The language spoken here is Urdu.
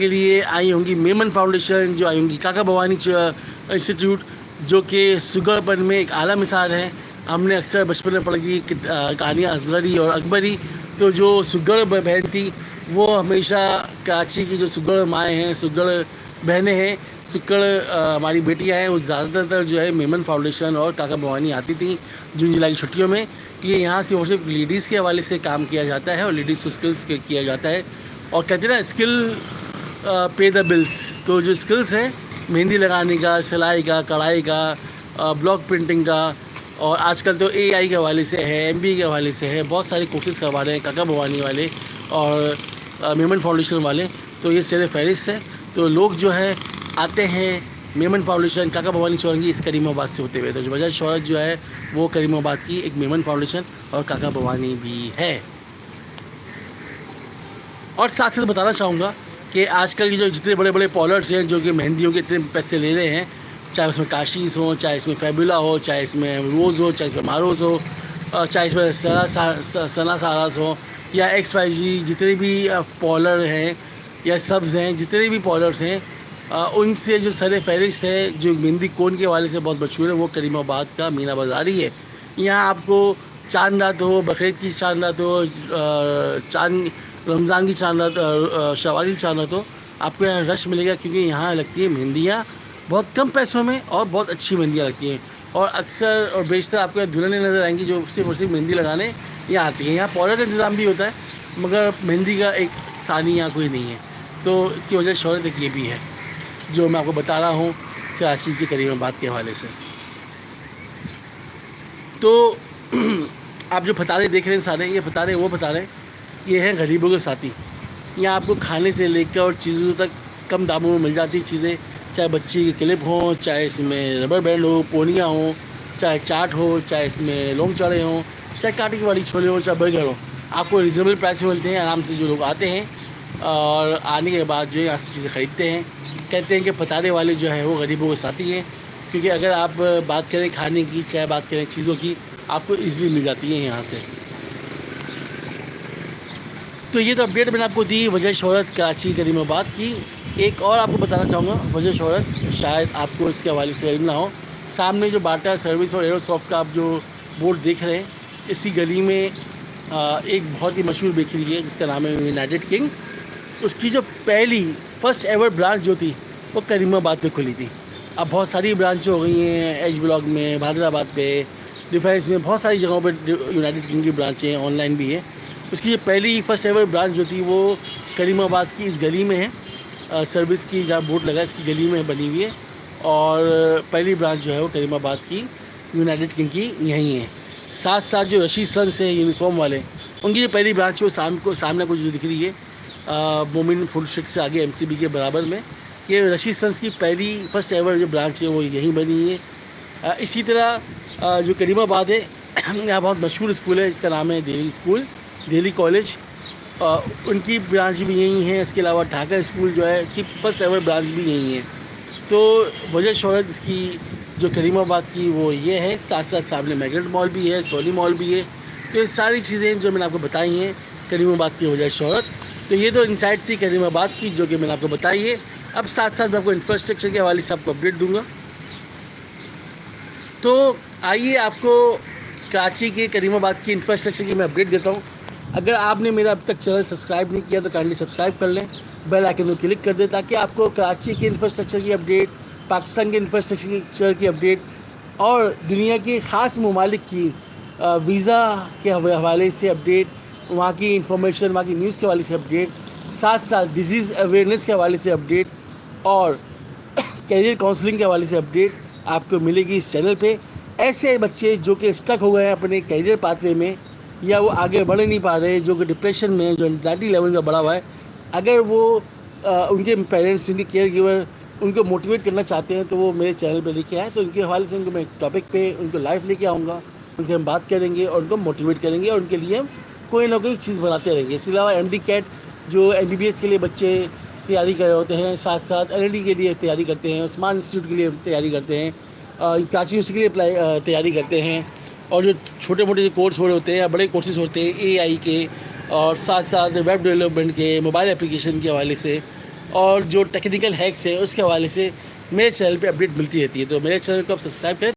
کے لیے آئی ہوں گی میمن فاؤنڈیشن، جو آئی ہوں گی کاکا بھوانی انسٹیٹیوٹ، جو کہ سگڑ پن میں ایک اعلیٰ مثال ہے۔ ہم نے اکثر بچپن میں پڑھی کہانیاں اصغری اور اکبری، تو جو سگڑ بہن تھی وہ ہمیشہ کراچی کی جو سگڑ مائیں ہیں، سگڑ بہنیں ہیں، سگڑ ہماری بیٹیاں ہیں، وہ زیادہ تر جو ہے میمن فاؤنڈیشن اور کاکا بھوانی آتی تھیں جون جولائی کی چھٹیوں میں، کہ یہاں سے وہ صرف لیڈیز کے حوالے سے کام کیا جاتا ہے اور لیڈیز کو اسکلس کیا جاتا ہے، اور کہتے ہیں نا اسکل پے دا بلس۔ تو جو اسکلس ہیں مہندی لگانے کا، سلائی کا، کڑھائی کا، بلاک پرنٹنگ کا، اور آج کل تو اے آئی کے حوالے سے ہے، ایم بی اے کے حوالے سے ہے، بہت سارے کورسز کروا رہے ہیں کاکا بھوانی والے اور میمن فاؤنڈیشن والے، تو یہ سیر فہرست ہے۔ تو لوگ جو ہے آتے ہیں میمن فاؤنڈیشن، کاکا بھوانی چورنگی اس کریم آباد سے ہوتے ہوئے، تو وجہ شہرت جو ہے وہ کریم آباد کی ایک میمن فاؤنڈیشن اور کاکا بھوانی بھی ہے۔ اور ساتھ ساتھ بتانا چاہوں گا کہ آج کل کی جو جتنے بڑے بڑے پارلرس ہیں جو کہ مہندیوں کے اتنے پیسے لے رہے ہیں، چاہے اس میں کاشیز ہوں، چاہے اس میں فیبولا ہو، چاہے اس میں روز ہو، چاہے اس میں ماروز ہو، چاہے اس میں ثنا ساراس ہو، یا ایکس وائی جی، جتنے بھی پارلر ہیں یا سبز ہیں، جتنے بھی پارلرس ہیں، ان سے جو سر فہرست ہے جو مہندی کون کے حوالے سے بہت مشہور ہے، وہ کریم آباد کا مینا بازار ہی ہے۔ یہاں آپ کو چاند رات ہو، بقرعید کی چاند رات ہو، رمضان کی چاند رات، شوال کی چاند رات ہو، آپ کو یہاں رش ملے گا، کیونکہ یہاں لگتی ہیں مہندیاں بہت کم پیسوں میں اور بہت اچھی مہندیاں لگتی ہیں، اور اکثر اور بیشتر آپ کو یہاں دلہنیں نظر آئیں گی جو صرف اور صرف مہندی لگانے یہاں آتی ہیں۔ یہاں پاؤڈر کا انتظام بھی ہوتا ہے، مگر مہندی کا ایک ثانی یہاں کوئی نہیں ہے، تو اس کی وجہ شہرت ایک یہ بھی ہے جو میں آپ کو بتا رہا ہوں کراچی کے کریم آباد کے حوالے سے۔ تو آپ جو پھتارے دیکھ رہے ہیں سارے، یہ پھتارے وہ پھتارے یہ ہیں غریبوں کے ساتھی۔ یہاں آپ کو کھانے سے لے کر اور چیزوں تک کم داموں میں مل جاتی چیزیں، چاہے بچی کی کلپ ہوں، چاہے اس میں ربر بینڈ ہو، پونیاں ہوں، چاہے چاٹ ہو، چاہے اس میں لونگ چاڑے ہوں، چاہے کاٹی کی والی چھولے ہوں، چاہے برگر ہو، آپ کو ریزنیبل پرائس میں ملتے ہیں۔ آرام سے جو لوگ آتے ہیں اور آنے کے بعد جو ہے یہاں سے چیزیں خریدتے ہیں، کہتے ہیں کہ پھتارے والے جو ہیں وہ غریبوں کے ساتھی ہیں، کیونکہ اگر آپ بات کریں کھانے کی، چاہے بات کریں چیزوں کی، آپ کو ایزلی مل جاتی ہیں یہاں سے۔ تو یہ تو اپڈیٹ میں نے آپ کو دی وجہ شہرت کراچی کریم آباد کی۔ ایک اور آپ کو بتانا چاہوں گا وجہ شہرت، شاید آپ کو اس کے حوالے سے علم نہ ہو، سامنے جو باٹا سروس اور ایرو سافٹ کا آپ جو بورڈ دیکھ رہے ہیں، اسی گلی میں ایک بہت ہی مشہور بیکری ہے جس کا نام ہے یونائٹڈ کنگ۔ اس کی جو فرسٹ ایور برانچ جو تھی وہ کریم آباد پہ کھلی تھی۔ اب بہت ساری برانچیں ہو گئی ہیں، ایچ بلاک میں، بہادر آباد پہ، ڈیفینس میں، بہت ساری جگہوں پہ یونائٹڈ کنگ کی برانچیں ہیں، آن لائن بھی ہے۔ اس کی جو فرسٹ ایور برانچ جو تھی وہ کریم آباد کی اس گلی میں ہے، سروس کی جہاں بورڈ لگا اس کی گلی میں بنی ہوئی ہے، اور پہلی برانچ جو ہے وہ کریم آباد کی یونائٹڈ کنگ کی یہیں ہے۔ ساتھ ساتھ جو رشید سنس ہیں یونیفارم والے، ان کی جو پہلی برانچ ہے وہ سامنے کو جو دکھ رہی ہے مومن فوڈ اسٹریٹ سے آگے ایم سی بی کے برابر میں، یہ رشید سنس کی فرسٹ ایور جو برانچ ہے وہ یہیں بنی ہے۔ اسی طرح جو کریم آباد ہے یہاں بہت مشہور اسکول ہے جس کا نام ہے دہلی اسکول، دہلی کالج، ان کی برانچ بھی یہیں ہے۔ اس کے علاوہ ڈھاکہ اسکول جو ہے اس کی فرسٹ ایور برانچ بھی یہیں ہے۔ تو وجہ شہرت اس کی جو کریم آباد کی وہ یہ ہے، ساتھ ساتھ سامنے میگنٹ مال بھی ہے، سولی مال بھی ہے۔ تو یہ ساری چیزیں جو میں نے آپ کو بتائی ہیں کریم آباد کی وجہ شہرت۔ تو یہ تو انسائٹ تھی کریم آباد کی جو کہ میں نے آپ کو بتائی ہے۔ اب ساتھ ساتھ میں آپ کو انفراسٹرکچر کے حوالے سے آپ کو اپڈیٹ دوں گا۔ تو آئیے آپ کو کراچی کے کریم آباد کی انفراسٹرکچر کی میں اپڈیٹ دیتا ہوں۔ اگر آپ نے میرا اب تک چینل سبسکرائب نہیں کیا تو کائنڈلی سبسکرائب کر لیں، بیل آئکن کو کلک کر دیں، تاکہ آپ کو کراچی کے انفراسٹرکچر کی اپڈیٹ، پاکستان کے انفراسٹرکچر کی اپڈیٹ اور دنیا کے خاص ممالک کی ویزا کے حوالے سے اپڈیٹ، وہاں کی انفارمیشن، وہاں کی نیوز کے حوالے سے اپڈیٹ، ساتھ ساتھ ڈیزیز اویئرنیس کے حوالے سے اپڈیٹ اور کیریئر کاؤنسلنگ کے حوالے سے اپڈیٹ آپ کو ملے گی اس چینل پہ۔ ایسے بچے جو کہ اسٹک ہو گئے ہیں اپنے کیریئر پاتھ وے میں، یا وہ آگے بڑھ نہیں پا رہے، جو کہ ڈپریشن میں، جو انزائٹی لیول کا بڑھا ہوا ہے، اگر وہ ان کے پیرنٹس، ان کے کیئر گیور ان کو موٹیویٹ کرنا چاہتے ہیں تو وہ میرے چینل پہ لے کے آئیں۔ تو ان کے حوالے سے ان کو میں ایک ٹاپک پہ ان کو لائف لے کے آؤں گا، ان سے ہم بات کریں گے اور ان کو موٹیویٹ کریں گے، اور ان کے لیے ہم کوئی نہ کوئی چیز بناتے رہیں گے۔ اس کے علاوہ ایم ڈی کیٹ جو ایم بی بی ایس کے لیے بچے تیاری کر رہے ہوتے ہیں، ساتھ ساتھ ایل ایل ڈی کے لیے تیاری کرتے ہیں، عثمان انسٹیٹیوٹ کے لیے تیاری کرتے ہیں، کراچی یونیورسٹی کے لیے تیاری کرتے ہیں، اور جو چھوٹے موٹے کورس ہو رہے ہوتے ہیں یا بڑے کورسز ہوتے ہیں اے آئی کے، اور ساتھ ساتھ ویب ڈیولپمنٹ کے، موبائل اپلیکیشن کے حوالے سے، اور جو ٹیکنیکل ہیکس ہیں اس کے حوالے سے میرے چینل پہ اپڈیٹ ملتی رہتی ہے. تو میرے چینل کو آپ سبسکرائب کریں.